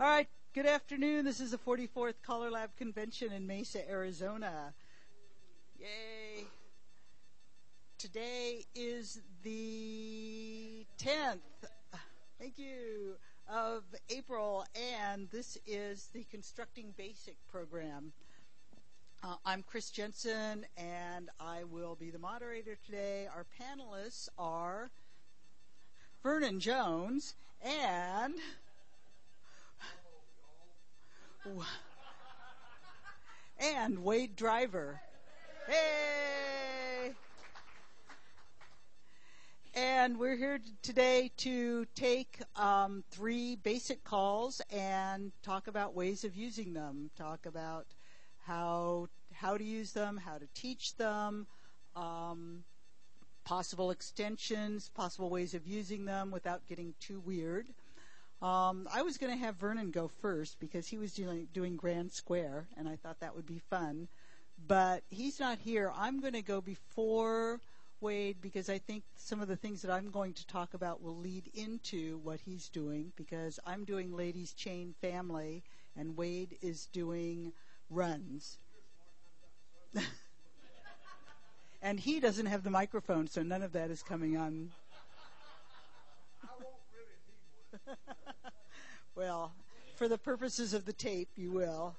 All right, good afternoon. This is the 44th CALLERLAB convention in Mesa, Arizona. Yay. Today is the 10th, thank you, of April, and this is the Constructing Basic program. I'm Kris Jensen, and I will be the moderator today. Our panelists are Vernon Jones and Wade Driver. Hey! And we're here today to take 3 basic calls and talk about ways of using them, talk about how to use them, how to teach them, possible extensions, possible ways of using them without getting too weird. I was going to have Vernon go first because he was doing Grand Square, and I thought that would be fun. But he's not here. I'm going to go before Wade because I think some of the things that I'm going to talk about will lead into what he's doing, because I'm doing Ladies Chain Family, and Wade is doing runs. And he doesn't have the microphone, so none of that is coming on. I won't really need one. Well, for the purposes of the tape, you will.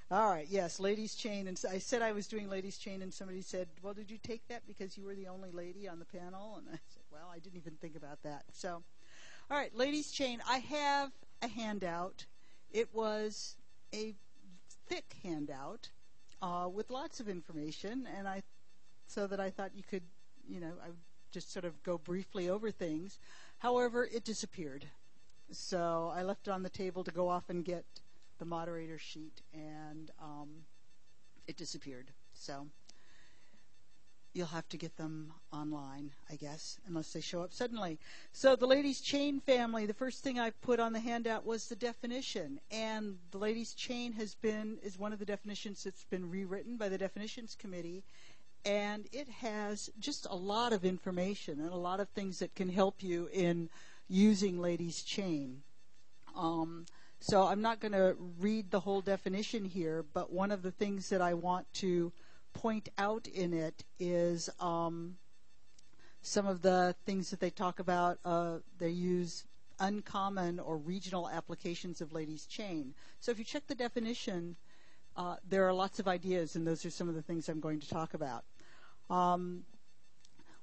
All right, yes, Ladies Chain. And I said I was doing Ladies Chain, and somebody said, well, did you take that because you were the only lady on the panel? And I said, well, I didn't even think about that. So, all right, Ladies Chain. I have a handout. It was a thick handout with lots of information, and so that I thought you could, I would just sort of go briefly over things. However, it disappeared. So I left it on the table to go off and get the moderator sheet, and it disappeared. So you'll have to get them online, I guess, unless they show up suddenly. So the Ladies Chain Family, the first thing I put on the handout was the definition. And the Ladies Chain is one of the definitions that's been rewritten by the Definitions Committee. And it has just a lot of information and a lot of things that can help you in using Ladies Chain. So I'm not going to read the whole definition here, but one of the things that I want to point out in it is some of the things that they talk about. They use uncommon or regional applications of Ladies Chain. So if you check the definition, there are lots of ideas, and those are some of the things I'm going to talk about.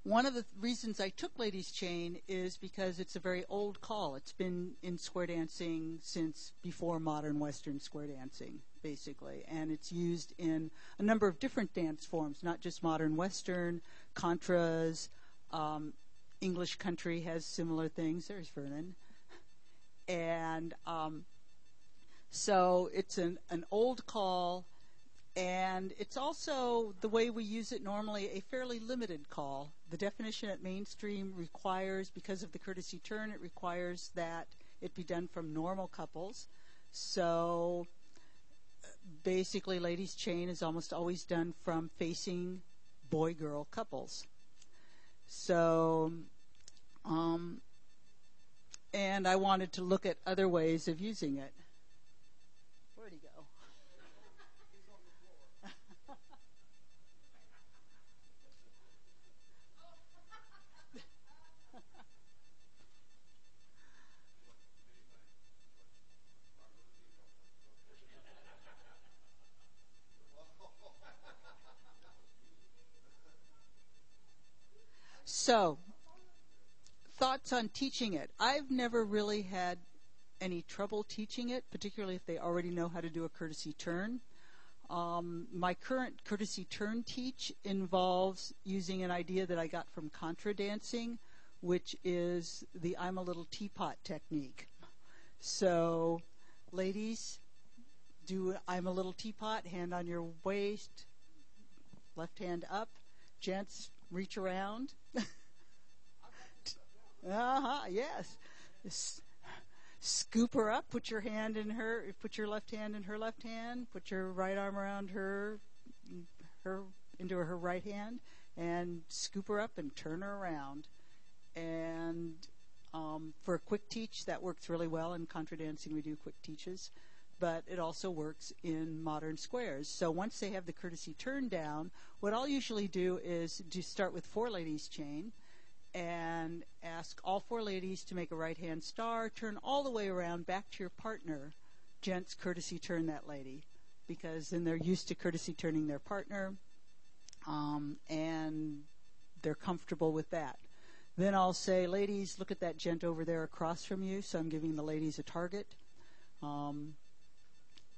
One of the reasons I took Ladies Chain is because it's a very old call. It's been in square dancing since before modern Western square dancing, basically. And it's used in a number of different dance forms, not just modern Western, contras, English country has similar things. There's Vernon. And so it's an old call. And it's also, the way we use it normally, a fairly limited call. The definition at Mainstream requires, because of the courtesy turn, it requires that it be done from normal couples. So basically, Ladies Chain is almost always done from facing boy-girl couples. So, and I wanted to look at other ways of using it. Where'd he go? So, thoughts on teaching it. I've never really had any trouble teaching it, particularly if they already know how to do a courtesy turn. My current courtesy turn teach involves using an idea that I got from contra dancing, which is the I'm a little teapot technique. So, ladies, do I'm a little teapot, hand on your waist, left hand up. Gents, reach around. Yes. Scoop her up, put your left hand in her left hand, put your right arm around her into her right hand, and scoop her up and turn her around. And For a quick teach, that works really well. In contra dancing, we do quick teaches. But it also works in modern squares. So once they have the courtesy turn down, what I'll usually do is start with 4 ladies chain and ask all 4 ladies to make a right-hand star, turn all the way around back to your partner. Gents, courtesy turn that lady, because then they're used to courtesy turning their partner, and they're comfortable with that. Then I'll say, ladies, look at that gent over there across from you. So I'm giving the ladies a target.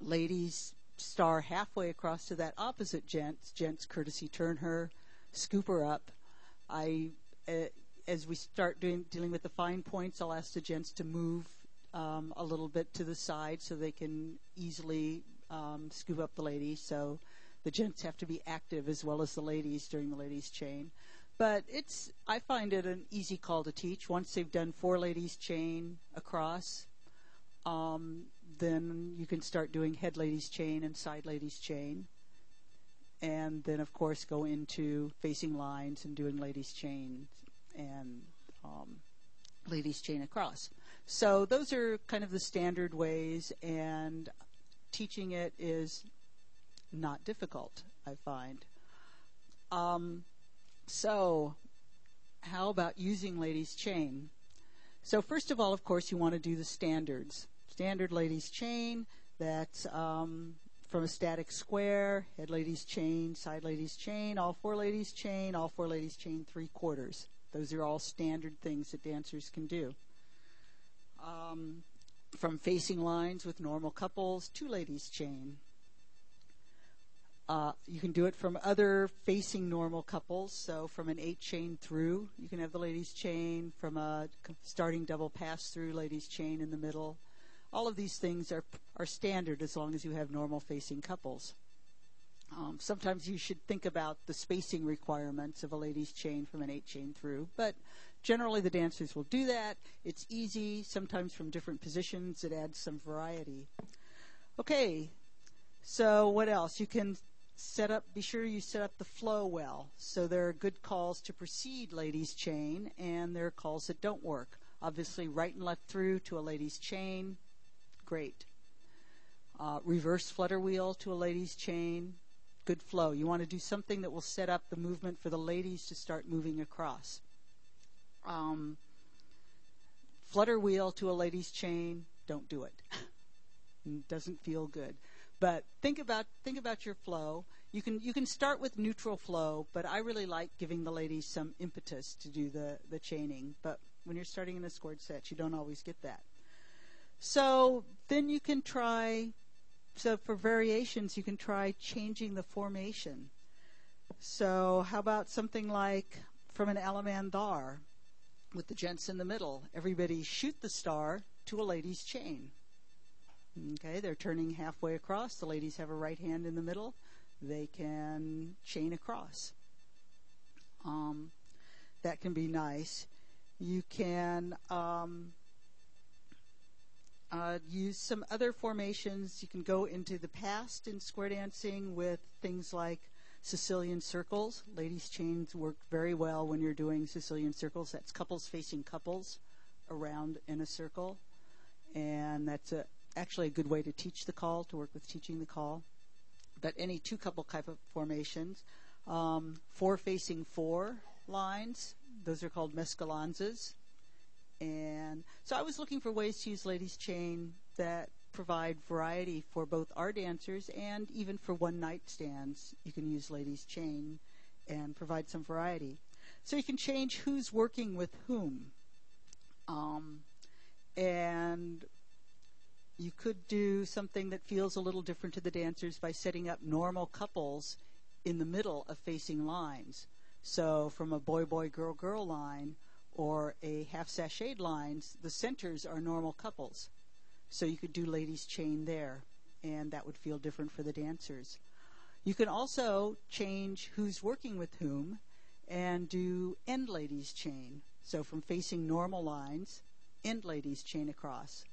Ladies, star halfway across to that opposite gent. Gents, courtesy turn her, scoop her up. As we start dealing with the fine points, I'll ask the gents to move a little bit to the side so they can easily scoop up the ladies. So the gents have to be active as well as the ladies during the ladies chain. But I find it an easy call to teach. Once they've done 4 ladies chain across, then you can start doing head ladies chain and side ladies chain. And then, of course, go into facing lines and doing ladies chain and ladies chain across. So those are kind of the standard ways, and teaching it is not difficult, I find. So how about using ladies chain? So first of all, of course, you want to do the standards. Standard ladies chain, that's from a static square, head ladies chain, side ladies chain, all 4 ladies chain, all 4 ladies chain 3/4. Those are all standard things that dancers can do. From facing lines with normal couples, 2 ladies chain. You can do it from other facing normal couples. So from an 8 chain through, you can have the ladies chain. From a starting double pass through, ladies chain in the middle. All of these things are standard as long as you have normal facing couples. Sometimes you should think about the spacing requirements of a ladies chain from an 8 chain through, but generally the dancers will do that. It's easy. Sometimes from different positions, it adds some variety. Okay, so what else? You can be sure you set up the flow well. So there are good calls to precede ladies chain, and there are calls that don't work. Obviously, right and left through to a ladies chain, great. Reverse flutter wheel to a ladies chain, good flow. You want to do something that will set up the movement for the ladies to start moving across. Flutter wheel to a ladies chain, don't do it. It doesn't feel good. But think about your flow. You can start with neutral flow, but I really like giving the ladies some impetus to do the chaining. But when you're starting in a scored set, you don't always get that. So then you can try. So for variations, you can try changing the formation. So how about something like from an alamandar with the gents in the middle? Everybody shoot the star to a ladies chain. Okay, they're turning halfway across. The ladies have a right hand in the middle. They can chain across. That can be nice. You can use some other formations. You can go into the past in square dancing with things like Sicilian circles. Ladies chains work very well when you're doing Sicilian circles. That's couples facing couples around in a circle. And that's actually a good way to teach the call, to work with teaching the call. But any 2 couple type of formations. 4 facing 4 lines. Those are called mescalanzas. And so I was looking for ways to use ladies chain that provide variety for both our dancers and even for one night stands. You can use ladies chain and provide some variety. So you can change who's working with whom. And you could do something that feels a little different to the dancers by setting up normal couples in the middle of facing lines. So from a boy-boy, girl-girl line or a half-sashayed lines, the centers are normal couples. So you could do ladies chain there, and that would feel different for the dancers. You can also change who's working with whom and do end ladies chain. So from facing normal lines, end ladies chain across.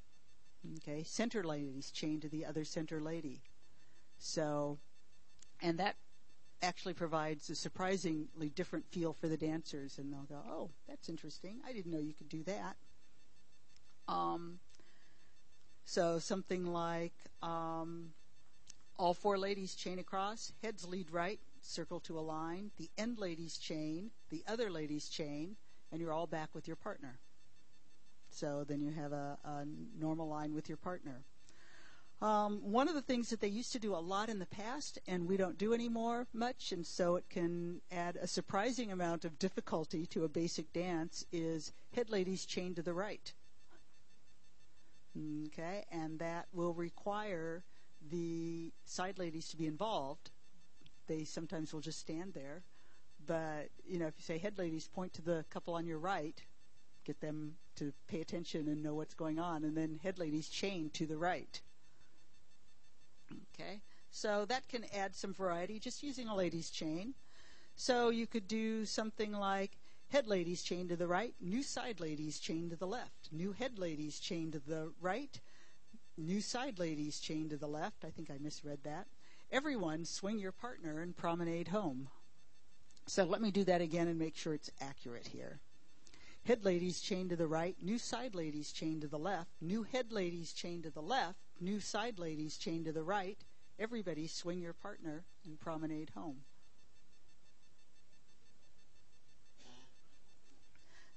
Okay, center ladies chain to the other center lady. So, and that actually provides a surprisingly different feel for the dancers, and they'll go, oh, that's interesting. I didn't know you could do that. So something like all four ladies chain across, heads lead right, circle to a line, the end ladies chain, the other ladies chain, and you're all back with your partner. So then you have a normal line with your partner. One of the things that they used to do a lot in the past, and we don't do anymore much, and so it can add a surprising amount of difficulty to a basic dance, is head ladies chain to the right. Okay, and that will require the side ladies to be involved. They sometimes will just stand there, but if you say head ladies, point to the couple on your right, get them to pay attention and know what's going on, and then head ladies chain to the right. Okay, so that can add some variety just using a ladies chain. So you could do something like head ladies chain to the right, new side ladies chain to the left, new head ladies chain to the right, new side ladies chain to the left. I think I misread that. Everyone swing your partner and promenade home. So let me do that again and make sure it's accurate here. Head ladies chain to the right, new side ladies chain to the left, new head ladies chain to the left, new side ladies chain to the right. Everybody swing your partner and promenade home.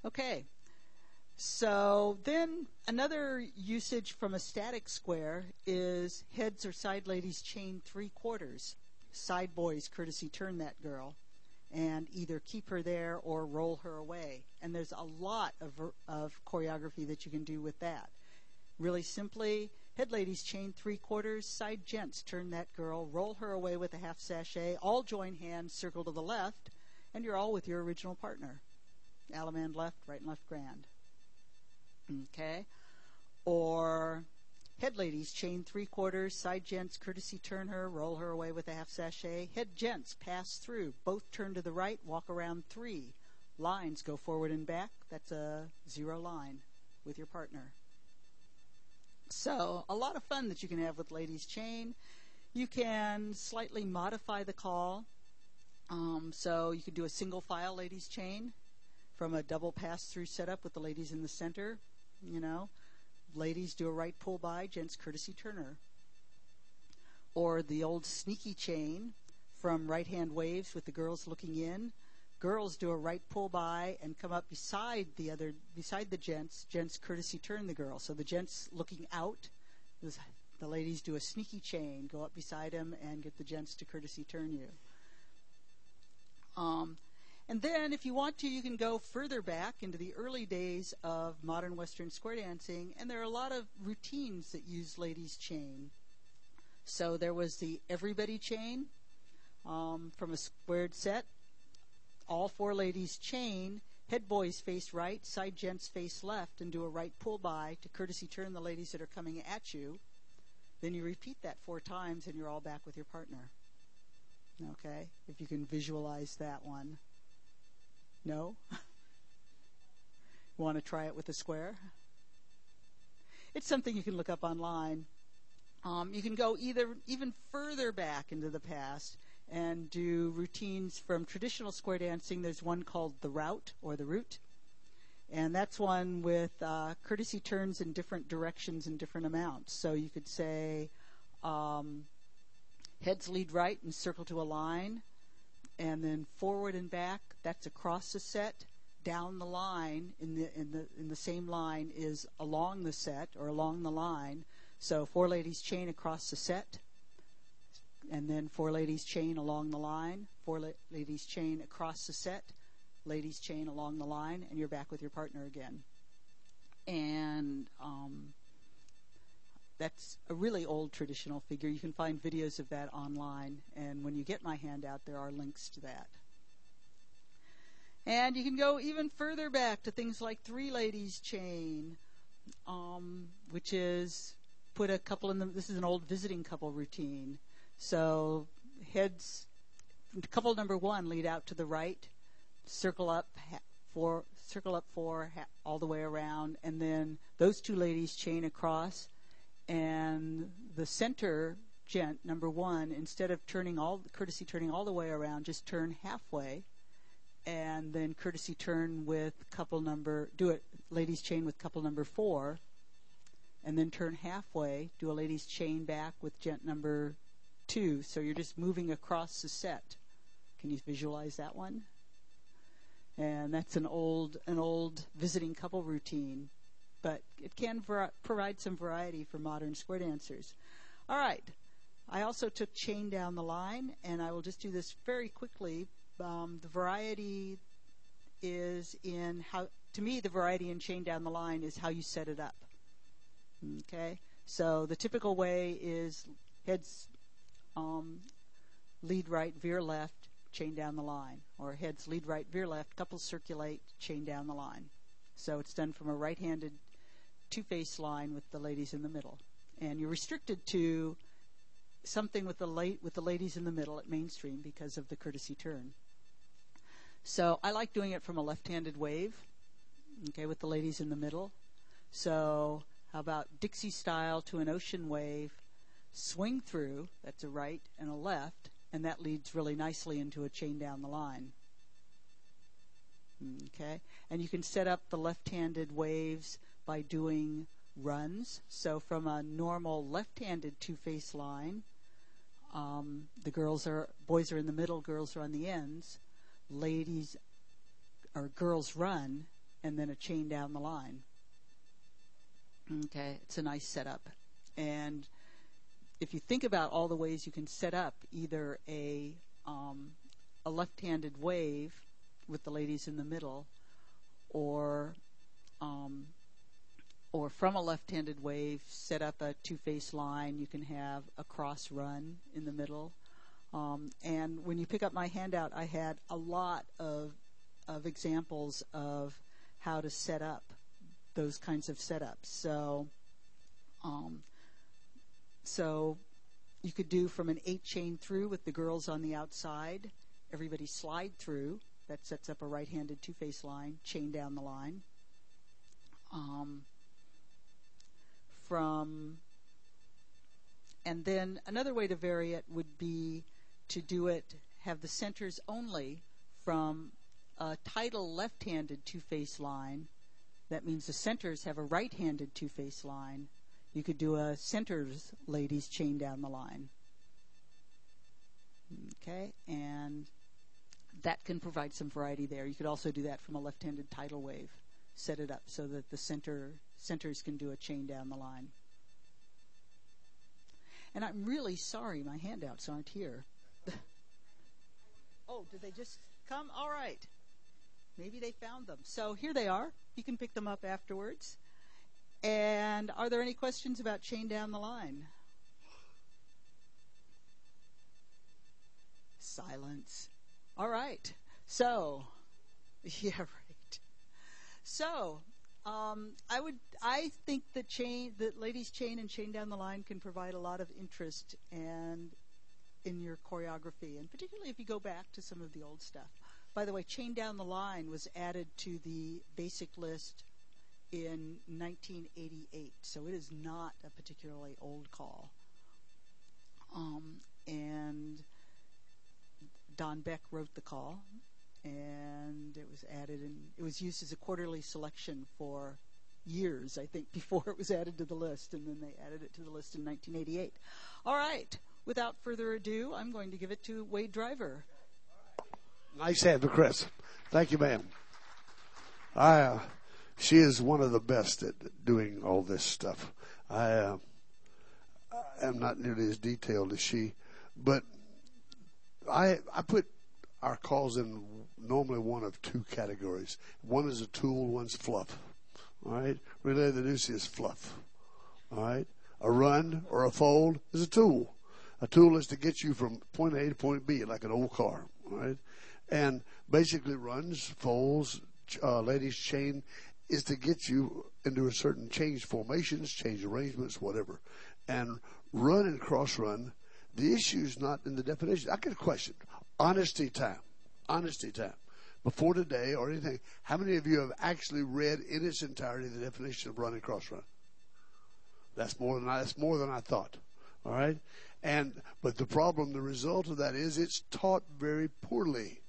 Okay, so then another usage from a static square is heads or side ladies chain 3/4. Side boys courtesy turn that girl and either keep her there or roll her away. And there's a lot of choreography that you can do with that. Really simply, head ladies chain 3/4, side gents turn that girl, roll her away with a half sachet, all join hands, circle to the left, and you're all with your original partner. Allemande left, right and left grand. Okay? Or head ladies chain 3/4, side gents courtesy turn her, roll her away with a half sachet, head gents pass through, both turn to the right, walk around 3. Lines go forward and back. That's a 0 line with your partner. So a lot of fun that you can have with ladies chain. You can slightly modify the call. So you could do a single file ladies chain from a double pass-through setup with the ladies in the center. Ladies do a right pull by, gents courtesy turner. Or the old sneaky chain from right-hand waves with the girls looking in. Girls do a right pull by and come up beside the gents courtesy turn the girl. So the gents looking out, the ladies do a sneaky chain, go up beside them and get the gents to courtesy turn you. And then if you want to, you can go further back into the early days of modern Western square dancing, and there are a lot of routines that use ladies chain. So there was the everybody chain from a squared set. All 4 ladies chain, head boys face right, side gents face left, and do a right pull by to courtesy turn the ladies that are coming at you. Then you repeat that 4 times and you're all back with your partner. Okay, if you can visualize that one. No? Want to try it with a square? It's something you can look up online. You can go even further back into the past and do routines from traditional square dancing. There's one called the route or the route. And that's one with courtesy turns in different directions and different amounts. So you could say heads lead right and circle to a line. And then forward and back, that's across the set. Down the line in the same line is along the set or along the line. So 4 ladies chain across the set, and then 4 ladies chain along the line, 4 ladies chain across the set, ladies chain along the line, and you're back with your partner again. And that's a really old traditional figure. You can find videos of that online, and when you get my handout, there are links to that. And you can go even further back to things like 3 ladies chain, which is put a couple in the, this is an old visiting couple routine. So heads, couple number 1 lead out to the right, circle up 4, all the way around, and then those 2 ladies chain across, and the center gent, number 1, instead of courtesy turning all the way around, just turn halfway, and then courtesy turn with ladies chain with couple number 4, and then turn halfway, do a lady's chain back with gent number 2. So you're just moving across the set. Can you visualize that one? And that's an old visiting couple routine, but it can provide some variety for modern square dancers. All right. I also took chain down the line, and I will just do this very quickly. The variety is in how, to me, the variety in chain down the line is how you set it up. Okay? So the typical way is heads lead right, veer left, chain down the line. Or heads lead right, veer left, couples circulate, chain down the line. So it's done from a right-handed two-face line with the ladies in the middle. And you're restricted to something with the ladies in the middle at mainstream because of the courtesy turn. So I like doing it from a left-handed wave, okay, with the ladies in the middle. So how about Dixie style to an ocean wave, swing through, that's a right and a left, and that leads really nicely into a chain down the line. Okay, and you can set up the left-handed waves by doing runs. So from a normal left-handed two-face line, boys are in the middle, girls are on the ends. Girls run, and then a chain down the line. Okay, it's a nice setup. And if you think about all the ways you can set up either a left-handed wave with the ladies in the middle, or from a left-handed wave, set up a two-face line. You can have a cross run in the middle. And when you pick up my handout, I had a lot of examples of how to set up those kinds of setups. So you could do from an 8 chain through with the girls on the outside. Everybody slide through. That sets up a right-handed two-face line, chain down the line. And then another way to vary it would be to do it, have the centers only from a tidal left-handed two-face line. That means the centers have a right-handed two-face line. You could do a centers ladies chain down the line. Okay, and that can provide some variety there. You could also do that from a left-handed tidal wave. Set it up so that the centers can do a chain down the line. And I'm really sorry my handouts aren't here. Oh, did they just come? All right. Maybe they found them. So here they are. You can pick them up afterwards. And are there any questions about chain down the line? Silence. All right. So, yeah, right. So, I think that ladies chain and chain down the line can provide a lot of interest and in your choreography, and particularly if you go back to some of the old stuff. By the way, chain down the line was added to the basic list in 1988, so it is not a particularly old call. And Don Beck wrote the call, and it was added, and it was used as a quarterly selection for years, I think, before it was added to the list, and then they added it to the list in 1988. All right, without further ado, I'm going to give it to Wade Driver. Nice hand for Kris. Thank you, ma'am. She is one of the best at doing all this stuff. I am not nearly as detailed as she, but I put our calls in normally one of 2 categories. One is a tool, one's fluff. All right? Relay the deuce is fluff. All right? A run or a fold is a tool. A tool is to get you from point A to point B, like an old car. All right? And basically runs, folds, ladies chain is to get you into a certain change formations, change arrangements, whatever. And run and cross run, the issue is not in the definition. I get a question. Honesty time. Before today or anything, how many of you have actually read in its entirety the definition of run and cross run? That's more than I thought. All right? But the problem, the result of that is it's taught very poorly.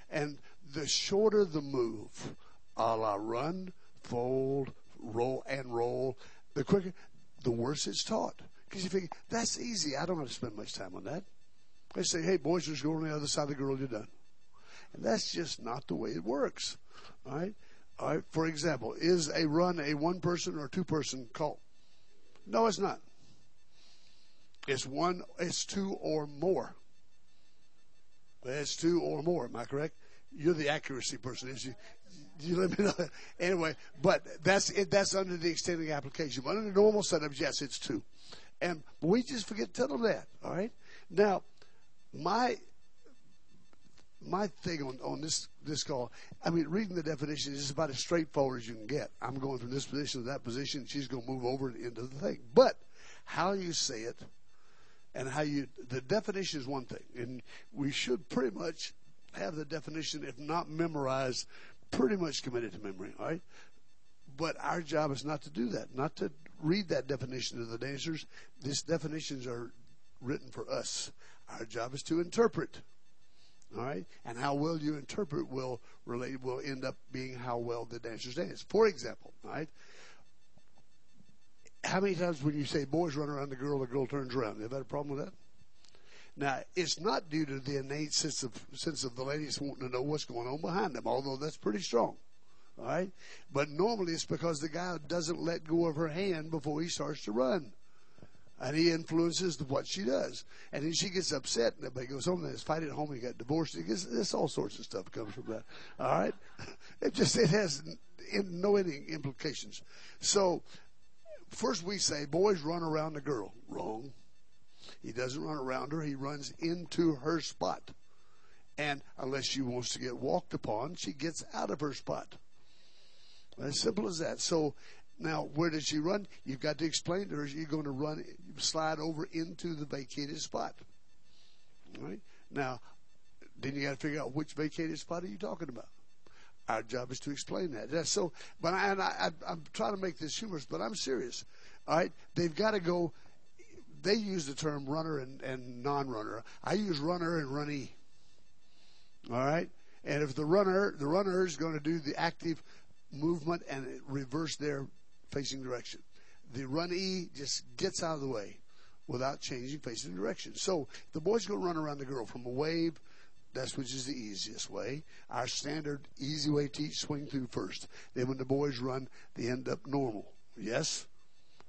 And the shorter the move, a la run, fold, roll, the quicker, the worse it's taught. Because you figure, that's easy. I don't have to spend much time on that. They say, hey, boys, just go on the other side of the girl, you're done. And that's just not the way it works. All right? All right. For example, is a run a one-person or two-person call? No, it's not. It's two or more. It's two or more. Am I correct? You're the accuracy person, isn't you? You let me know. Anyway, but that's it. That's under the extending application. But under the normal setups, yes, it's two. But we just forget to tell them that. All right. Now, my thing on this call, I mean, reading the definition is about as straightforward as you can get. I'm going from this position to that position. She's going to move over into the thing. But how you say it and the definition is one thing. And we should pretty much have the definition, if not memorized, pretty much committed to memory, all right? But our job is not to do that, not to read that definition to the dancers. These definitions are written for us. Our job is to interpret, all right? And how well you interpret will end up being how well the dancers dance. For example, all right? How many times when you say boys run around the girl turns around? Have you had a problem with that? Now, it's not due to the innate sense of the ladies wanting to know what's going on behind them, although that's pretty strong. All right? But normally it's because the guy doesn't let go of her hand before he starts to run. And he influences what she does. And then she gets upset, and everybody goes home, and there's fight at home, and you got divorced. There's all sorts of stuff comes from that. All right? It has no any implications. So, first we say, boys run around the girl. Wrong. He doesn't run around her. He runs into her spot. And unless she wants to get walked upon, she gets out of her spot. As simple as that. So now, where does she run? You've got to explain to her you're going to slide over into the vacated spot. All right? Now, then you got to figure out which vacated spot are you talking about. Our job is to explain that. That's so. But I'm trying to make this humorous, but I'm serious. All right? They've got to go. They use the term runner and non-runner. I use runner and runnee. All right? And if the runner is going to do the active movement and reverse their facing direction. The runnee just gets out of the way without changing facing direction. So the boy's going to run around the girl from a wave, which is the easiest way. Our standard easy way teach, swing through first. Then when the boys run, they end up normal. Yes?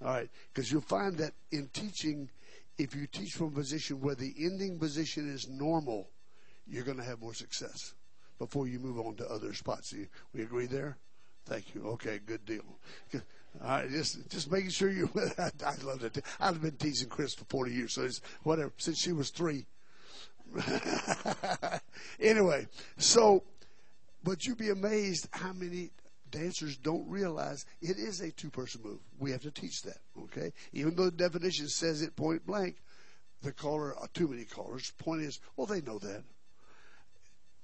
All right, because you'll find that in teaching, if you teach from a position where the ending position is normal, you're going to have more success before you move on to other spots. We agree there? Thank you. Okay, good deal. All right, just making sure you. I love it. I've been teaching Kris for 40 years, so it's whatever since she was 3. Anyway, but you'd be amazed how many dancers don't realize it is a two-person move. We have to teach that, okay? Even though the definition says it point blank, too many callers. Point is, well, they know that.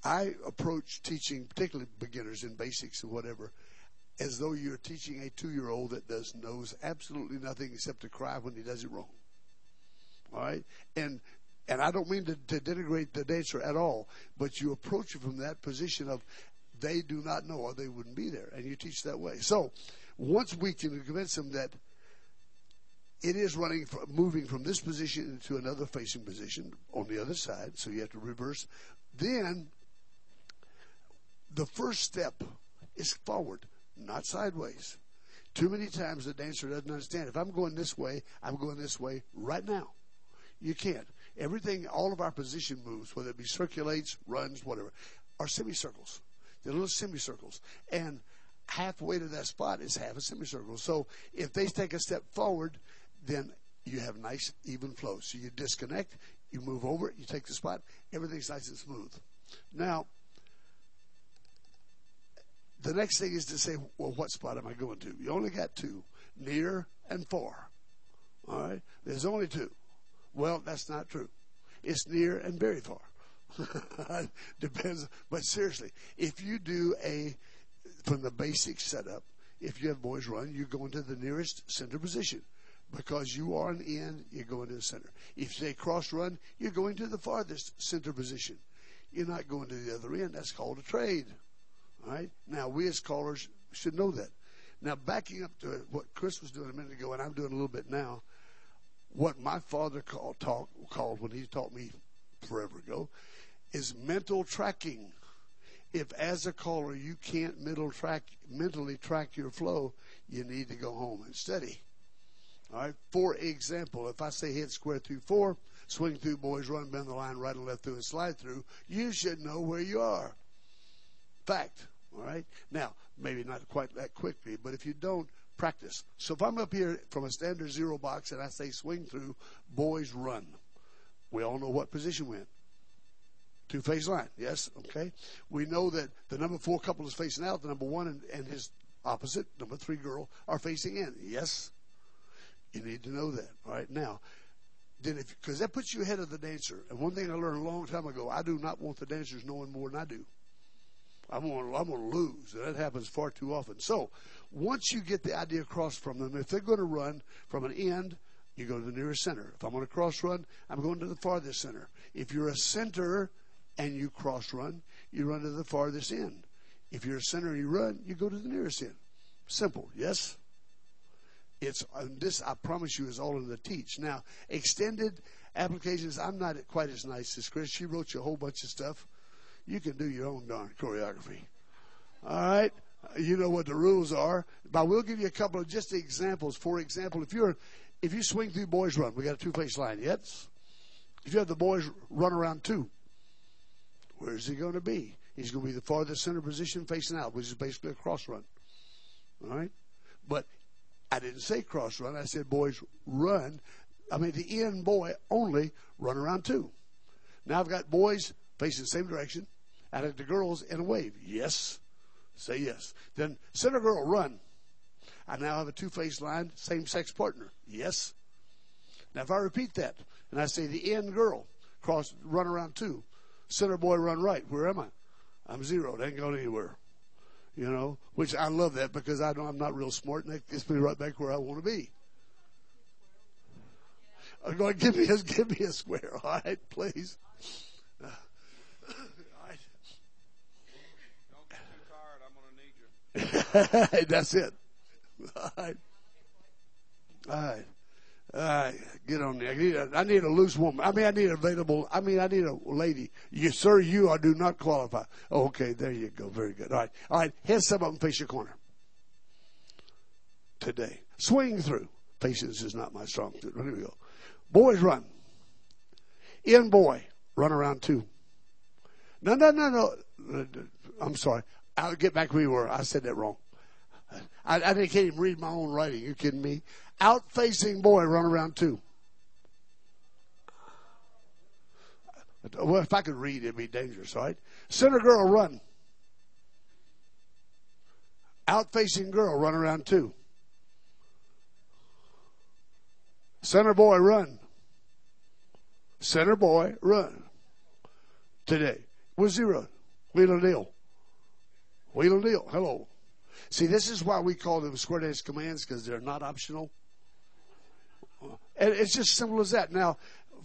I approach teaching, particularly beginners in basics and whatever, as though you're teaching a 2-year-old that knows absolutely nothing except to cry when he does it wrong. All right? And I don't mean to denigrate the dancer at all, but you approach it from that position of they do not know or they wouldn't be there, and you teach that way. So once we can convince them that it is moving from this position into another facing position on the other side, so you have to reverse, then the first step is forward, not sideways. Too many times the dancer doesn't understand. If I'm going this way, I'm going this way right now. You can't. Everything, all of our position moves, whether it be circulates, runs, whatever, are semicircles. They're little semicircles. And halfway to that spot is half a semicircle. So if they take a step forward, then you have nice, even flow. So you disconnect, you move over, you take the spot, everything's nice and smooth. Now, the next thing is to say, well, what spot am I going to? You only got 2, near and far. All right? There's only 2. Well, that's not true. It's near and very far. Depends. But seriously, if you do from the basic setup, if you have boys run, you go into the nearest center position. Because you are an end, you go into the center. If they cross run, you're going to the farthest center position. You're not going to the other end. That's called a trade. All right? Now, we as callers should know that. Now, backing up to what Kris was doing a minute ago, and I'm doing a little bit now, what my father called when he taught me forever ago is mental tracking. If, as a caller, you can't mentally track your flow, you need to go home and study. All right. For example, if I say hit square through 4, swing through, boys, run, bend the line, right and left through, and slide through, you should know where you are. Fact. All right. Now, maybe not quite that quickly, but if you don't, practice. So if I'm up here from a standard 0 box and I say swing through, boys, run, we all know what position we're in. Two-phase line, yes, okay. We know that the number 4 couple is facing out. The number 1 and his opposite, number 3 girl, are facing in. Yes, you need to know that. All right, now, because that puts you ahead of the dancer. And one thing I learned a long time ago, I do not want the dancers knowing more than I do. I'm going to lose. And that happens far too often. So once you get the idea across from them, if they're going to run from an end, you go to the nearest center. If I'm going to cross run, I'm going to the farthest center. If you're a center and you cross run, you run to the farthest end. If you're a center and you run, you go to the nearest end. Simple, yes? This, I promise you, is all in the teach. Now, extended applications, I'm not quite as nice as Kris. She wrote you a whole bunch of stuff. You can do your own darn choreography. All right? You know what the rules are. But we'll give you a couple of just examples. For example, if you swing through boys run, we got a two-face line, yes? If you have the boys run around 2, where's he going to be? He's going to be the farthest center position facing out, which is basically a cross run. All right? But I didn't say cross run. I said boys run. I mean, the end boy only run around 2. Now I've got boys facing the same direction. I had the girls in a wave. Yes. Say yes. Then center girl run. I now have a two-face line, same-sex partner. Yes. Now if I repeat that and I say the end girl run around 2. Center boy run right. Where am I? I'm 0. They ain't going anywhere. You know, which I love that because I know I'm not real smart, and that gets me right back where I want to be. I'm going to give me a square, all right, please. All right. Don't get too tired. I'm going to need you. That's it. All right. All right. All right, get on there. I need a loose woman. I need a lady. You, sir, you do not qualify. Oh, okay, there you go. Very good. All right. Head some up and face your corner. Today. Swing through. Patience is not my strong suit. Here we go. Boys run. In boy, run around 2. No. I'm sorry. I'll get back where we were. I said that wrong. I can't even read my own writing. You kidding me? Out facing boy, run around 2. Well, if I could read, it'd be dangerous, all right? Center girl, run. Out facing girl, run around 2. Center boy, run. Center boy, run. Today. With 0. Wheel and deal. Wheel and deal. Hello. See, this is why we call them square dance commands, because they're not optional. And it's just simple as that. Now,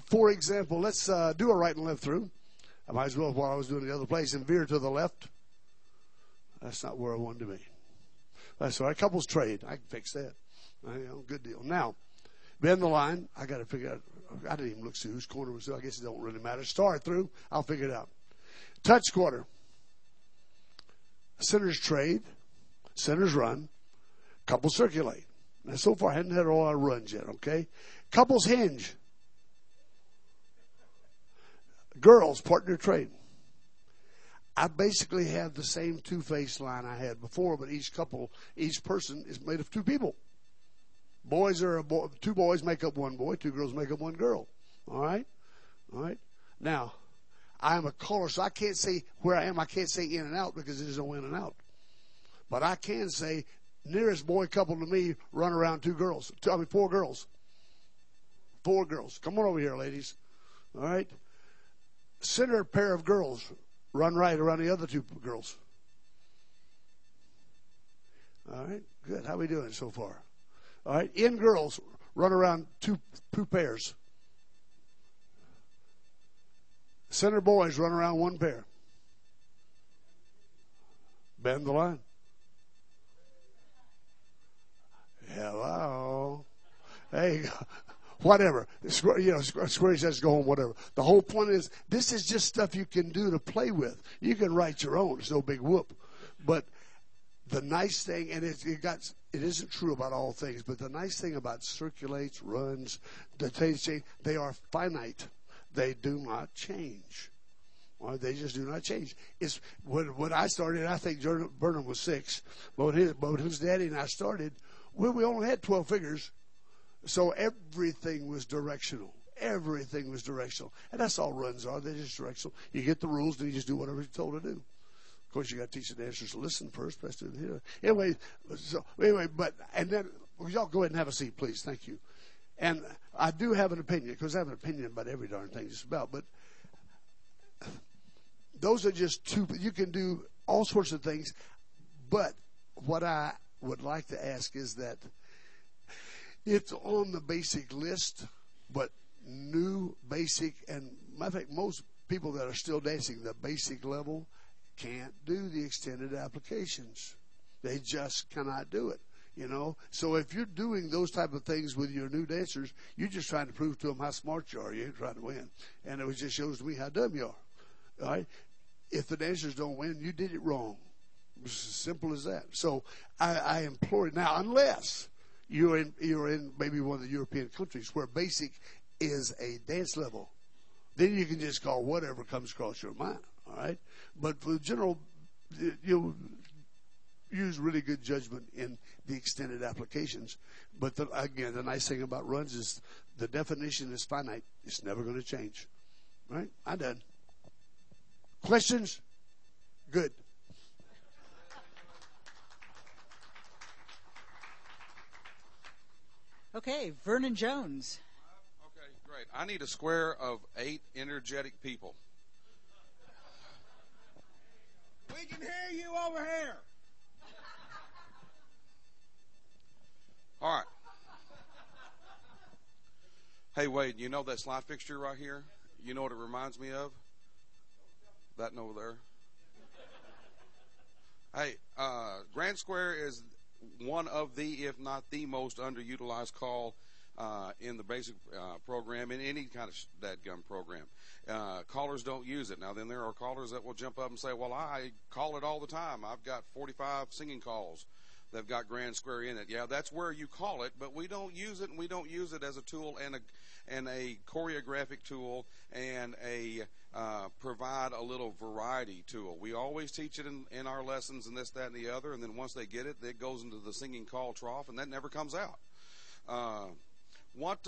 for example, let's do a right and left through. I might as well, while I was doing the other place, and veer to the left. That's not where I wanted to be. That's all right. Couples trade. I can fix that. Good deal. Now, bend the line. I got to figure out. I didn't even look see whose corner was. I guess it don't really matter. Star through. I'll figure it out. Touch quarter. Centers trade. Centers run. Couples circulate. Now, so far, I hadn't had all our runs yet, okay? Couples hinge. Girls partner trade. I basically have the same two-face line I had before, but each person is made of 2 people. Boys are 2 boys make up 1 boy, 2 girls make up 1 girl. All right? All right? Now, I am a caller, so I can't say where I am. I can't say in and out because there's no in and out. But I can say, nearest boy couple to me, run around 4 girls. 4 girls. Come on over here, ladies. All right? Center pair of girls, run right around the other 2 girls. All right? Good. How we doing so far? All right? In girls, run around 2 pairs. Center boys, run around 1 pair. Bend the line. Hello. Hey, whatever. Square says go home, whatever. The whole point is, this is just stuff you can do to play with. You can write your own. It's no big whoop. But the nice thing, and it isn't true about all things, but the nice thing about circulates, runs, they are finite. They do not change. Or they just do not change. It's when I started, I think Vernon was 6. But when his daddy and I started, we only had 12 figures. So everything was directional. Everything was directional. And that's all runs are. They're just directional. You get the rules, and you just do whatever you're told to do. Of course, you got to teach the dancers to listen first. Anyway, and then y'all go ahead and have a seat, please. Thank you. And I do have an opinion, because I have an opinion about every darn thing just about. But those are just two. You can do all sorts of things. But what I would like to ask is that it's on the basic list, but new basic, and matter of fact, most people that are still dancing the basic level can't do the extended applications. They just cannot do it, So if you're doing those type of things with your new dancers, you're just trying to prove to them how smart you are. You ain't trying to win. And it just shows me how dumb you are. All right? If the dancers don't win, you did it wrong. It's as simple as that. So I implore you now, unless you're in maybe one of the European countries where basic is a dance level, then you can just call whatever comes across your mind. All right, but for the general, you'll use really good judgment in the extended applications. But again, the nice thing about runs is the definition is finite. It's never going to change. All right, I'm done. Questions? Good. Okay, Vernon Jones. Okay, great. I need a square of 8 energetic people. We can hear you over here. All right. Hey, Wade, you know that slide fixture right here? You know what it reminds me of? That one over there. Hey, Grand Square is one of the, if not the most underutilized call in the basic program, in any kind of dadgum program. Callers don't use it. Now, then there are callers that will jump up and say, well, I call it all the time. I've got 45 singing calls that have got Grand Square in it. Yeah, that's where you call it, but we don't use it, and we don't use it as a tool and a choreographic tool and a provide a little variety tool. We always teach it in our lessons and this, that, and the other, and then once they get it, it goes into the singing call trough, and that never comes out. What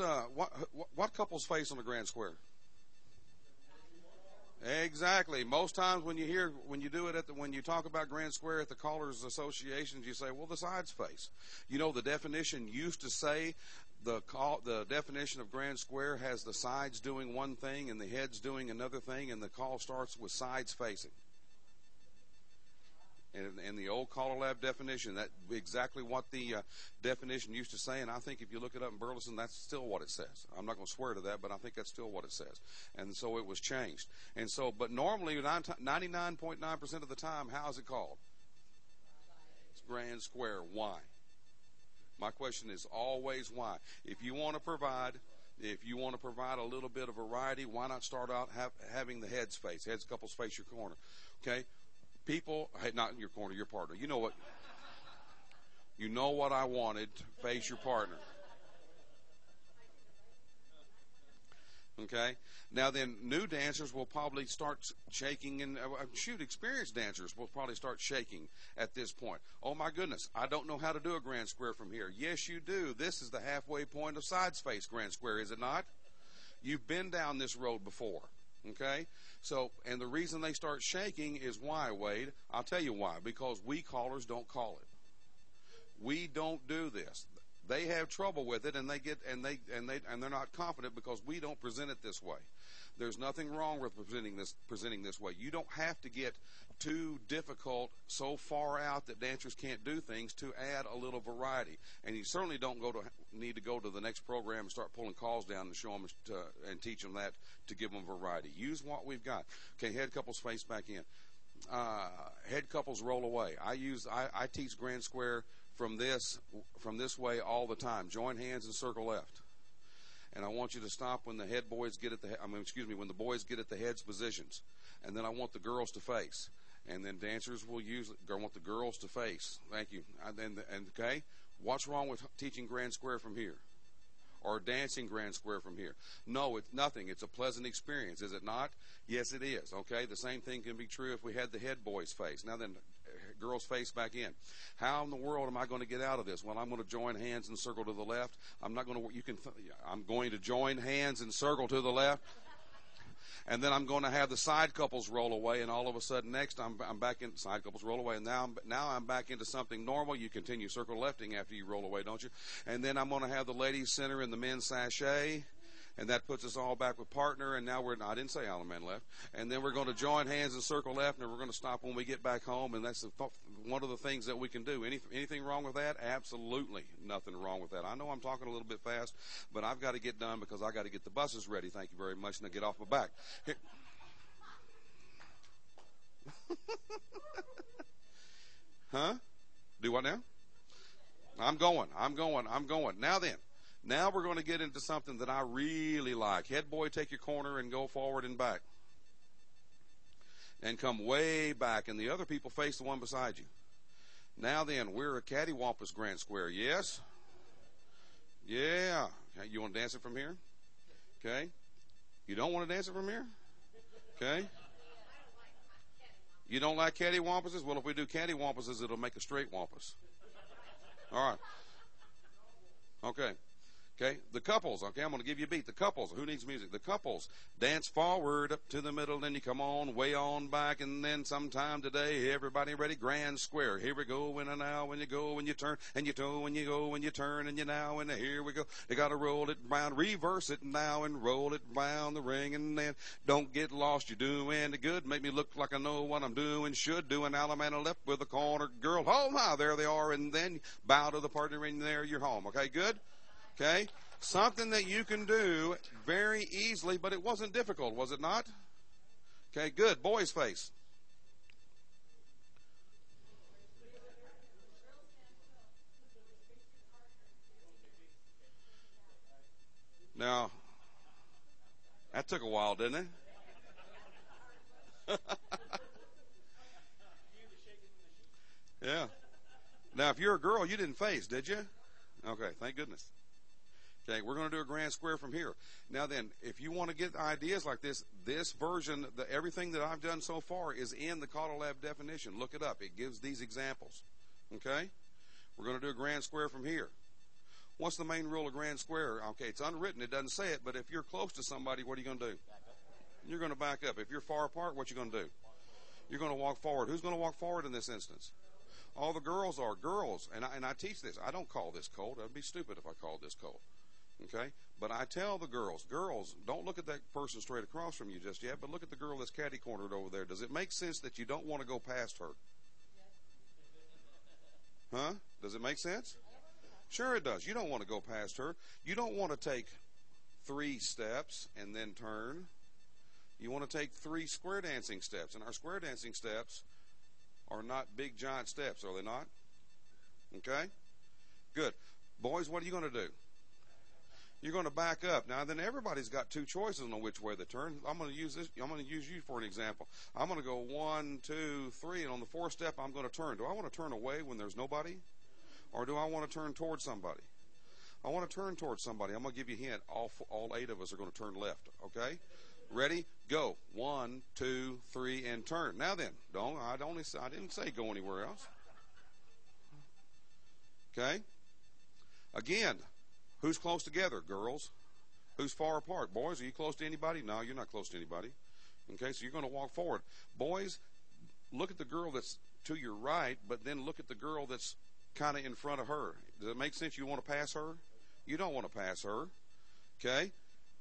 couples face on the Grand Square? Exactly. Most times when you do it when you talk about Grand Square at the Callers Associations, you say, well, the sides face. The definition used to say the definition of Grand Square has the sides doing one thing and the heads doing another thing, and the call starts with sides facing. And the old CALLERLAB definition, that's exactly what the definition used to say, and I think if you look it up in Burleson, that's still what it says. I'm not going to swear to that, but I think that's still what it says. And so it was changed. And so, but normally, 99.9% of the time, how is it called? It's Grand Square. Why? My question is always why. If you want to provide a little bit of variety, why not start out having the heads couples face your corner, okay? People, not in your corner, your partner. You know what I wanted, face your partner. Okay? Now then, new dancers will probably start shaking, and experienced dancers will probably start shaking at this point. Oh my goodness, I don't know how to do a Grand Square from here. Yes, you do. This is the halfway point of sides face Grand Square, is it not? You've been down this road before. Okay? So, and the reason they start shaking is why, Wade? I'll tell you why. Because we callers don't call it. We don't do this. They have trouble with it, and they're not confident because we don't present it this way. There's nothing wrong with presenting this way. You don't have to get too difficult so far out that dancers can't do things to add a little variety. And you certainly don't need to go to the next program and start pulling calls down and show them and teach them that to give them variety. Use what we've got. Okay, head couples face back in. Head couples roll away. I teach Grand Square from this way all the time. Join hands and circle left. And I want you to stop when the head boys get at when the boys get at the heads positions. And then I want the girls to face. And then dancers will I want the girls to face. Thank you. Okay, what's wrong with teaching grand square from here? Or dancing grand square from here? No, it's nothing. It's a pleasant experience, is it not? Yes, it is. Okay, the same thing can be true if we had the head boys face. Now then, girls face back in. How in the world am I going to get out of this? Well, I'm going to join hands and circle to the left. I'm not going to. I'm going to join hands and circle to the left. And then I'm going to have the side couples roll away, and all of a sudden next I'm back in side couples roll away, and now I'm back into something normal. You continue circle lefting after you roll away, don't you? And then I'm going to have the ladies center and the men's sachet, and that puts us all back with partner. And now I didn't say all the men left. And then we're going to join hands and circle left, and we're going to stop when we get back home. And that's one of the things that we can do. Anything wrong with that? Absolutely nothing wrong with that. I know I'm talking a little bit fast, but I've got to get done because I got to get the buses ready. Thank you very much, and I get off my back. Huh? Do what now? I'm going. Now we're going to get into something that I really like. Head boy, take your corner and go forward and back. And come way back, and the other people face the one beside you. Now then, we're a cattywampus grand square, yes? Yeah. You want to dance it from here? Okay. You don't want to dance it from here? Okay. You don't like cattywampuses? Well, if we do cattywampuses, it'll make a straight wampus. All right. Okay. Okay, the couples. Okay, I'm going to give you a beat. The couples. Who needs music? The couples dance forward up to the middle, then you come on way on back, and then sometime today, everybody ready? Grand square. Here we go, and now when you go and you turn, and you toe, and you go and you turn, and you now, and here we go. You got to roll it round, reverse it now, and roll it round the ring, and then don't get lost. You're doing it good. Make me look like I know what I'm doing. Should do an Alabama left with a corner girl. Oh my, there they are, and then bow to the partner, and there you're home. Okay, good. Okay, something that you can do very easily, but it wasn't difficult, was it not? Okay, good. Boys face. Now, that took a while, didn't it? Yeah. Now, if you're a girl, you didn't face, did you? Okay, thank goodness. Okay, we're going to do a grand square from here. Now then, if you want to get ideas like this version, everything that I've done so far is in the CALLERLAB definition. Look it up. It gives these examples. Okay? We're going to do a grand square from here. What's the main rule of grand square? Okay, it's unwritten. It doesn't say it, but if you're close to somebody, what are you going to do? You're going to back up. If you're far apart, what are you going to do? You're going to walk forward. Who's going to walk forward in this instance? All the girls are girls. And I teach this. I don't call this cold. I'd be stupid if I called this cold. Okay? But I tell the girls, don't look at that person straight across from you just yet, but look at the girl that's catty-cornered over there. Does it make sense that you don't want to go past her? Huh? Does it make sense? Sure it does. You don't want to go past her. You don't want to take 3 steps and then turn. You want to take 3 square dancing steps. And our square dancing steps are not big, giant steps, are they not? Okay? Good. Boys, what are you going to do? You're going to back up. Now, then everybody's got 2 choices on which way they turn. I'm going to use this. I'm going to use you for an example. I'm going to go 1, 2, 3, and on the 4th step, I'm going to turn. Do I want to turn away when there's nobody? Or do I want to turn towards somebody? I want to turn towards somebody. I'm going to give you a hint. All 8 of us are going to turn left. Okay? Ready? Go. 1, 2, 3, and turn. Now then, I didn't say go anywhere else. Okay? Again. Who's close together? Girls. Who's far apart? Boys, are you close to anybody? No, you're not close to anybody. Okay, so you're going to walk forward. Boys, look at the girl that's to your right, but then look at the girl that's kind of in front of her. Does it make sense you want to pass her? You don't want to pass her. Okay,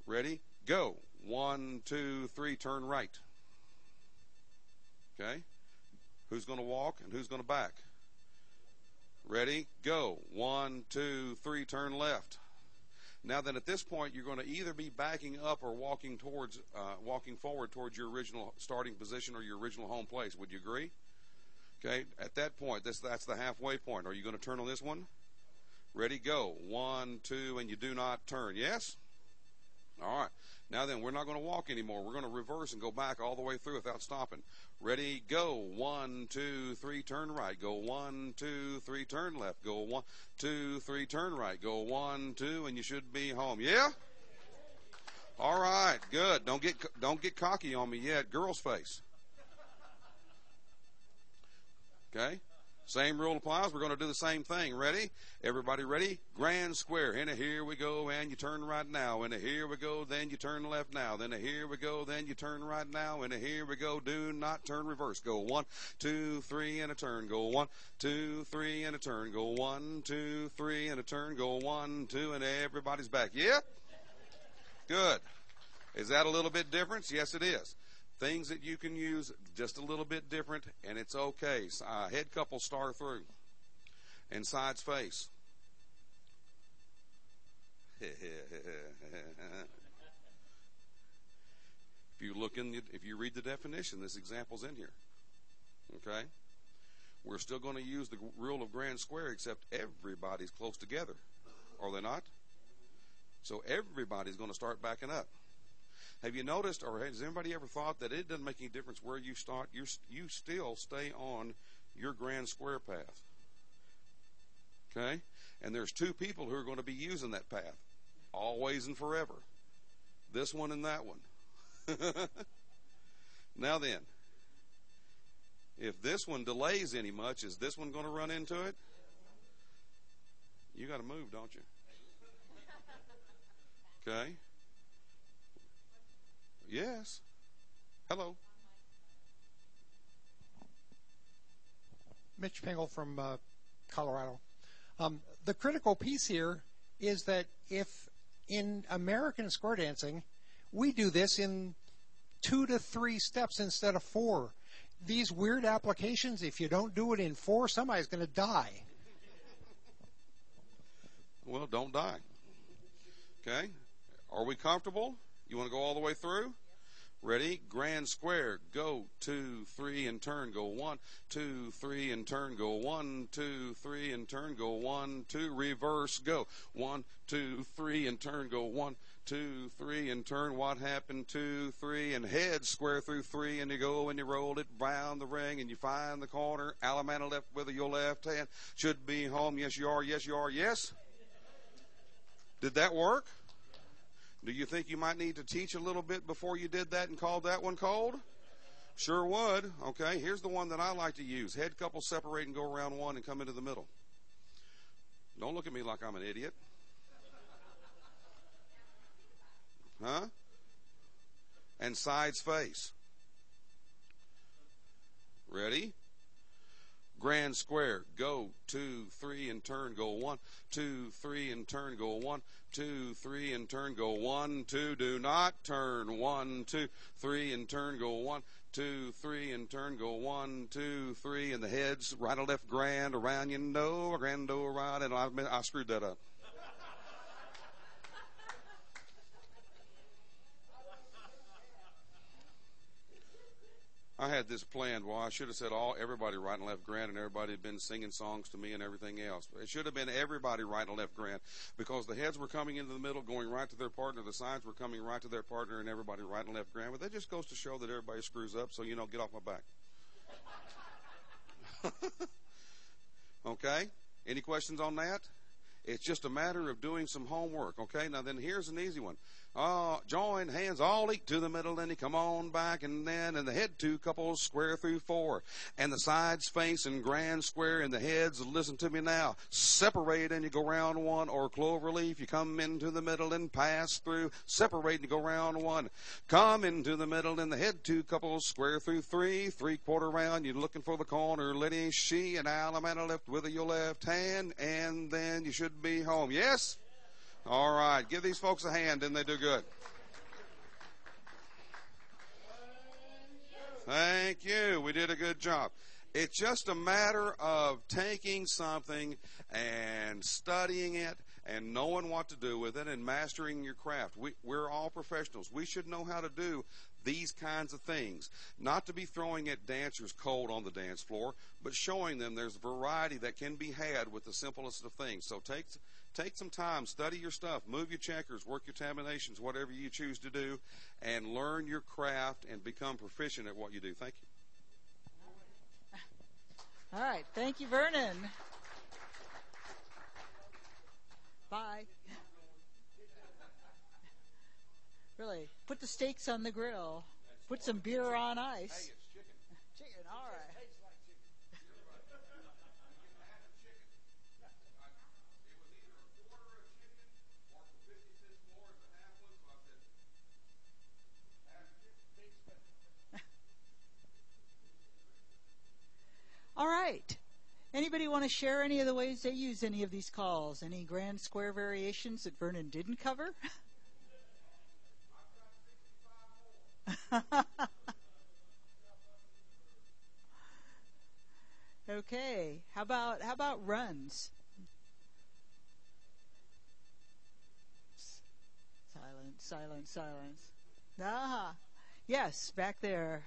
ready? Go. 1, 2, 3, turn right. Okay, who's going to walk and who's going to back? Ready? Go. 1, 2, 3, turn left. Now then, at this point, you're going to either be backing up or walking forward towards your original starting position or your original home place. Would you agree? Okay, at that point, that's the halfway point. Are you going to turn on this one? Ready, go. 1, 2, and you do not turn. Yes? All right. Now then, we're not going to walk anymore. We're going to reverse and go back all the way through without stopping. Ready, go. 1, 2, 3, turn right. Go 1, 2, 3, turn left. Go 1, 2, 3, turn right. Go 1, 2, and you should be home. Yeah? All right, good. Don't get cocky on me yet. Girl's face. Okay? Same rule applies. We're going to do the same thing. Ready? Everybody ready? Grand square. And here we go, and you turn right now. And here we go, then you turn left now. Then here we go, then you turn right now. And here we go. Do not turn reverse. Go 1, 2, 3, and a turn. Go 1, 2, 3, and a turn. Go 1, 2, 3, and a turn. Go 1, 2, and everybody's back. Yeah? Good. Is that a little bit different? Yes, it is. Things that you can use just a little bit different, and it's okay. Head couple star through. And sides face. If you read the definition, this example's in here. Okay? We're still going to use the rule of grand square, except everybody's close together. Are they not? So everybody's going to start backing up. Have you noticed, or has anybody ever thought that it doesn't make any difference where you start? You still stay on your grand square path. Okay? And there's two people who are going to be using that path, always and forever. This one and that one. Now then, if this one delays any much, is this one going to run into it? You got to move, don't you? Okay? Yes. Hello. Mitch Pingle from Colorado. The critical piece here is that if in American square dancing, we do this in 2 to 3 steps instead of 4. These weird applications, if you don't do it in 4, somebody's going to die. Well, don't die. Okay? Are we comfortable? You want to go all the way through? Ready? Grand square. Go 2, 3, and turn. Go 1, 2, 3, and turn. Go 1, 2, 3, and turn. Go 1, 2, reverse. Go 1, 2, 3, and turn. Go 1, 2, 3, and turn. What happened? 2, 3, and head square through 3, and you go and you roll it round the ring, and you find the corner. Alamana left with your left hand. Should be home. Yes, you are. Yes, you are. Yes. Did that work? Do you think you might need to teach a little bit before you did that and called that one cold? Sure would. Okay, here's the one that I like to use. Head couple separate and go around one and come into the middle. Don't look at me like I'm an idiot. Huh? And sides face. Ready? Grand square. Go 2, 3, and turn. Go 1, 2, 3, and turn. Go 1, 2, 3, and turn. Go 1, 2. Do not turn. 1, 2, 3, and turn. Go 1, 2, 3, and turn. Go 1, 2, 3, and the heads right or left grand around. You know, a grand right, and I screwed that up. I had this planned. Well, I should have said everybody right and left grand, and everybody had been singing songs to me and everything else. It should have been everybody right and left grand, because the heads were coming into the middle, going right to their partner. The sides were coming right to their partner, and everybody right and left grand. But that just goes to show that everybody screws up, so, get off my back. Okay? Any questions on that? It's just a matter of doing some homework, okay? Now, then here's an easy one. Join hands all eat to the middle, and you come on back, and then in the head 2 couples square through 4, and the sides face and grand square, and the heads, listen to me now, separate and you go round 1, or clover leaf, you come into the middle and pass through, separate and you go round 1, come into the middle, and the head 2 couples square through 3, 3/4 round, you're looking for the corner, Liddy, she, and Alamana left with your left hand, and then you should be home. Yes? All right. Give these folks a hand, and they do good. Thank you. We did a good job. It's just a matter of taking something and studying it and knowing what to do with it and mastering your craft. We're all professionals. We should know how to do these kinds of things. Not to be throwing at dancers cold on the dance floor, but showing them there's variety that can be had with the simplest of things. So take some time, study your stuff, move your checkers, work your terminations, whatever you choose to do, and learn your craft and become proficient at what you do. Thank you. All right. Thank you, Vernon. Bye. Really, put the steaks on the grill. Put some beer on ice. Hey, it's chicken. Chicken, all right. All right. Anybody want to share any of the ways they use any of these calls? Any grand square variations that Vernon didn't cover? Okay. How about runs? Silence. Ah, yes, back there.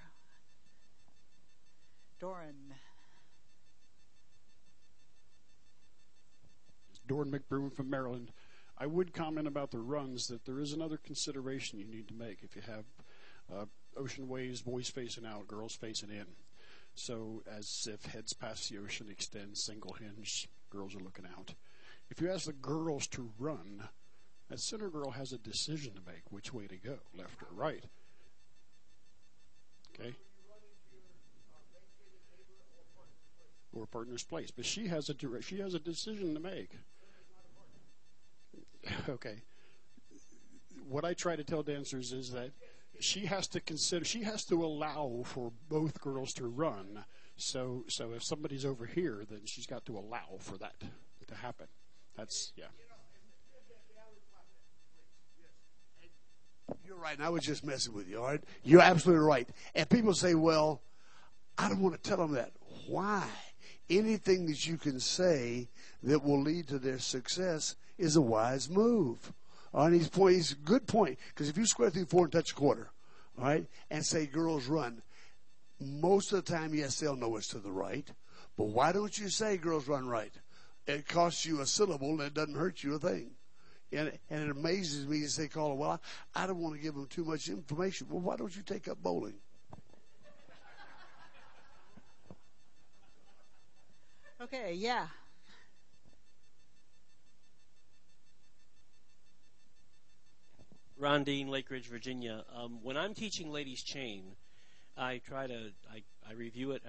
Doran. Doran McBroom from Maryland. I would comment about the runs that there is another consideration you need to make if you have ocean waves, boys facing out, girls facing in. So as if heads past the ocean extend, single hinge, girls are looking out. If you ask the girls to run, that center girl has a decision to make which way to go, left or right. Okay? Or partner's place. But she has a decision to make. Okay. What I try to tell dancers is that she has to allow for both girls to run. So if somebody's over here, then she's got to allow for that to happen. That's, yeah. You're right, and I was just messing with you, all right? You're absolutely right. And people say, well, I don't want to tell them that. Why? Anything that you can say that will lead to their success is a wise move. All right, he's a good point. Because if you square through 4 and touch a quarter, all right, and say girls run, most of the time, yes, they'll know it's to the right. But why don't you say girls run right? It costs you a syllable, and it doesn't hurt you a thing. And it amazes me as they call it, well, I don't want to give them too much information. Well, why don't you take up bowling? Okay, yeah. Rondine, Lake Ridge, Virginia. When I'm teaching ladies chain, I review it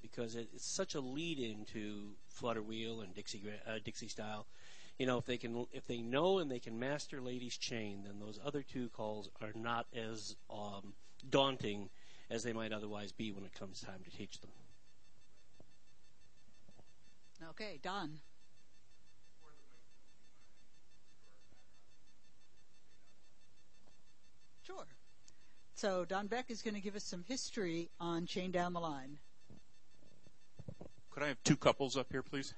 because it's such a lead into flutter wheel and Dixie style. You know, if they know and they can master ladies chain, then those other two calls are not as daunting as they might otherwise be when it comes time to teach them. Okay, Don. Sure. So Don Beck is going to give us some history on Chain Down the Line. Could I have 2 couples up here, please?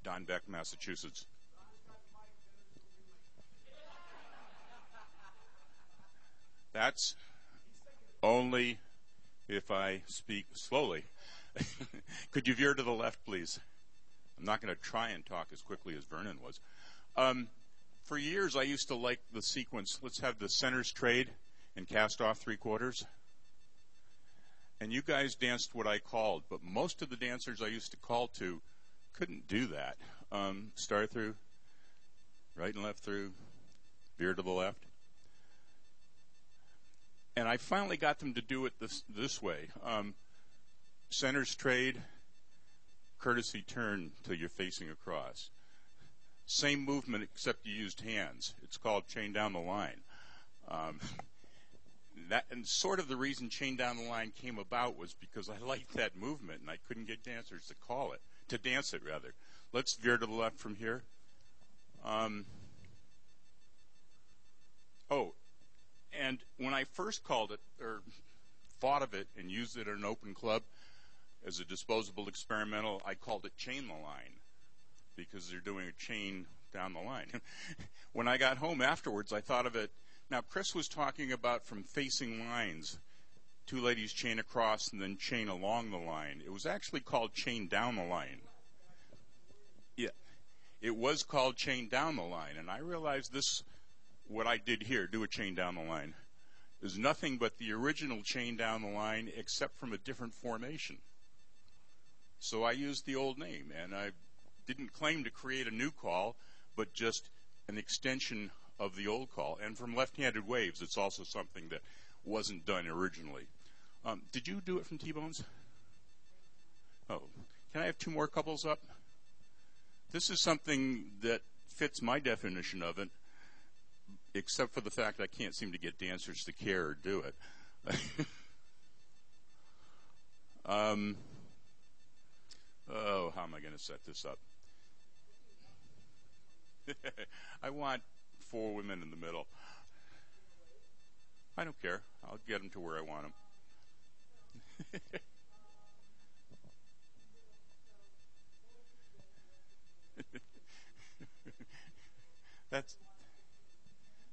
Don Beck, Massachusetts. That's only if I speak slowly. Could you veer to the left, please? I'm not going to try and talk as quickly as Vernon was. For years, I used to like the sequence, let's have the centers trade and cast off 3/4. And you guys danced what I called, but most of the dancers I used to call to couldn't do that. Start through, right and left through, veer to the left. And I finally got them to do it this way. Centers trade, courtesy turn till you're facing across. Same movement except you used hands. It's called Chain Down the Line. And sort of the reason Chain Down the Line came about was because I liked that movement and I couldn't get dancers to dance it rather. Let's veer to the left from here. And when I first called it, or thought of it and used it at an open club as a disposable experimental. I called it chain the line because they're doing a chain down the line. When I got home afterwards, I thought of it. Now, Kris was talking about from facing lines, two ladies chain across and then chain along the line. It was actually called chain down the line. Yeah, it was called chain down the line, and I realized this, what I did here, do a chain down the line, is nothing but the original chain down the line except from a different formation. So I used the old name, and I didn't claim to create a new call, but just an extension of the old call. And from left-handed waves, it's also something that wasn't done originally. Did you do it from T-Bones? Oh, can I have two more couples up? This is something that fits my definition of it, except for the fact I can't seem to get dancers to care or do it. Oh, how am I going to set this up? I want 4 women in the middle. I don't care. I'll get them to where I want them.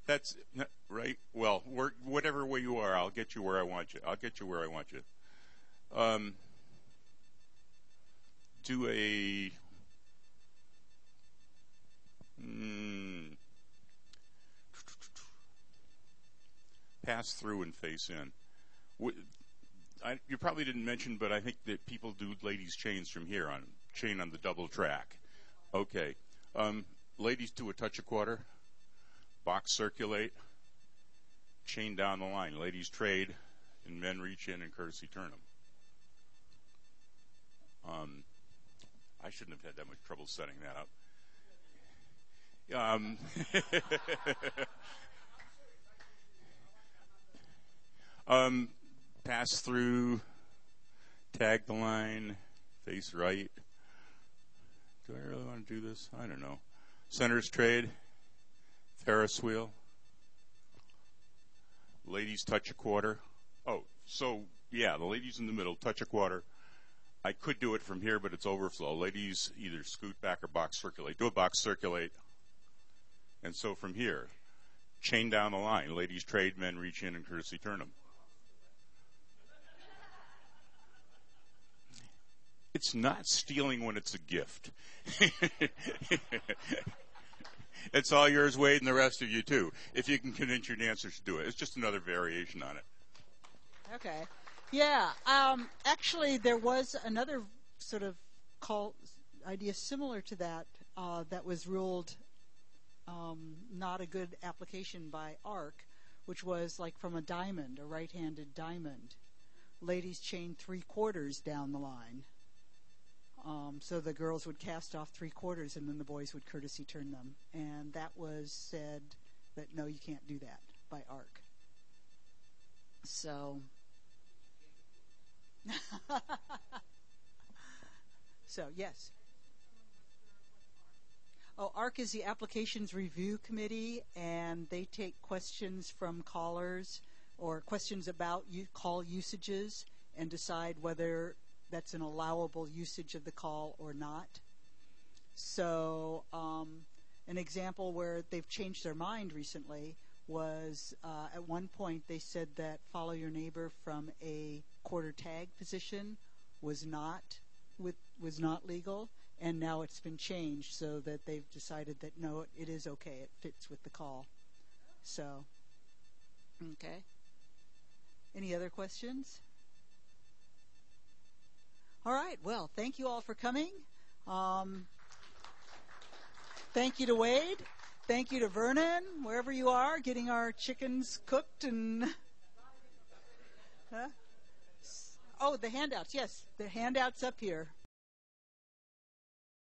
That's right. Well, whatever way you are, I'll get you where I want you. I'll get you where I want you. Do a pass through and face in. You probably didn't mention, but I think that people do ladies' chains from here on, chain on the double track. Okay. Ladies do a touch a quarter, box circulate, chain down the line. Ladies trade, and men reach in and courtesy turn them. I shouldn't have had that much trouble setting that up. Pass through, tag the line, face right. Do I really want to do this? I don't know. Centers trade, Ferris wheel. Ladies touch a quarter. Oh, so yeah, the ladies in the middle touch a quarter. I could do it from here, but it's overflow. Ladies either scoot back or box circulate. Do a box circulate. And so from here, chain down the line. Ladies trade, men reach in and courtesy turn them. It's not stealing when it's a gift. It's all yours, Wade, and the rest of you, too, if you can convince your dancers to do it. It's just another variation on it. Okay. Yeah. Actually, there was another sort of call idea similar to that that was ruled not a good application by ARC, which was like from a diamond, a right-handed diamond. Ladies chain 3/4 down the line. So the girls would cast off 3/4 and then the boys would courtesy turn them. And that was said that, no, you can't do that by ARC. So... So, yes. Oh, ARC is the Applications Review Committee, and they take questions from callers or questions about call usages and decide whether that's an allowable usage of the call or not. So, an example where they've changed their mind recently was at one point they said that follow your neighbor from a quarter tag position was not legal, and now it's been changed so that they've decided that no, it is okay. It fits with the call. So, okay. Any other questions? All right. Well, thank you all for coming. Thank you to Wade. Thank you to Vernon, wherever you are, getting our chickens cooked and... Huh? Oh, the handouts. Yes, the handouts up here.